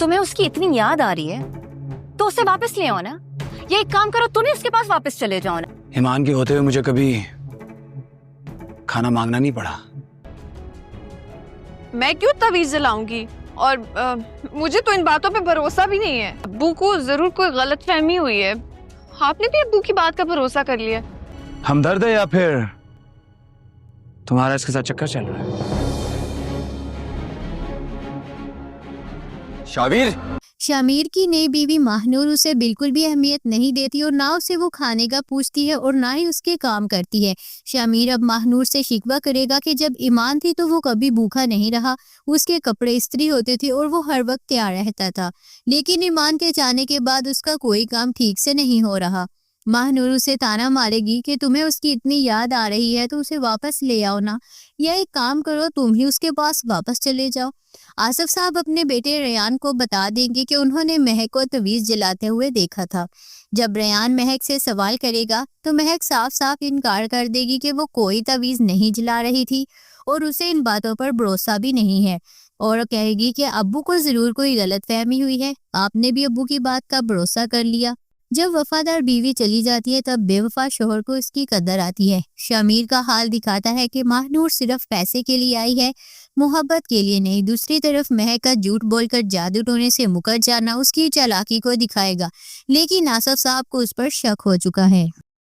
तुम्हें उसकी इतनी याद आ रही है तो उसे वापस ले आओ ना, या एक काम करो तुम ही उसके पास वापस चले जाओ ना। ईमान के होते हुए मुझे कभी खाना मांगना नहीं पड़ा। मैं क्यों तवीज़ जलाऊंगी, और मुझे तो इन बातों पे भरोसा भी नहीं है। अब्बू को जरूर कोई गलतफहमी हुई है, आपने भी अब्बू की बात का भरोसा कर लिया। हमदर्द है या फिर तुम्हारा इसके साथ चक्कर चल रहा है? शाबिर, शामिर की नई बीवी माहनूर उसे बिल्कुल भी अहमियत नहीं देती और ना उसे वो खाने का पूछती है और ना ही उसके काम करती है। शामिर अब माहनूर से शिकवा करेगा कि जब ईमान थी तो वो कभी भूखा नहीं रहा, उसके कपड़े इस्त्री होते थे और वो हर वक्त तैयार रहता था, लेकिन ईमान के जाने के बाद उसका कोई काम ठीक से नहीं हो रहा। माहनूर उसे ताना मारेगी कि तुम्हें उसकी इतनी याद आ रही है तो उसे वापस ले आओ ना, या एक काम करो तुम ही उसके पास वापस चले जाओ। आसिफ साहब अपने बेटे रेयान को बता देंगे कि उन्होंने महक को तवीज़ जलाते हुए देखा था। जब रेयान महक से सवाल करेगा तो महक साफ साफ इनकार कर देगी कि वो कोई तवीज़ नहीं जला रही थी और उसे इन बातों पर भरोसा भी नहीं है, और कहेगी कि अब्बू को ज़रूर कोई गलतफहमी हुई है, आपने भी अब्बू की बात का भरोसा कर लिया। जब वफादार बीवी चली जाती है तब बेवफा शोहर को इसकी कदर आती है। शामिर का हाल दिखाता है कि माहनूर सिर्फ पैसे के लिए आई है, मोहब्बत के लिए नहीं। दूसरी तरफ महक का झूठ बोलकर जादू टोने से मुकर जाना उसकी चालाकी को दिखाएगा, लेकिन आसिफ साहब को उस पर शक हो चुका है।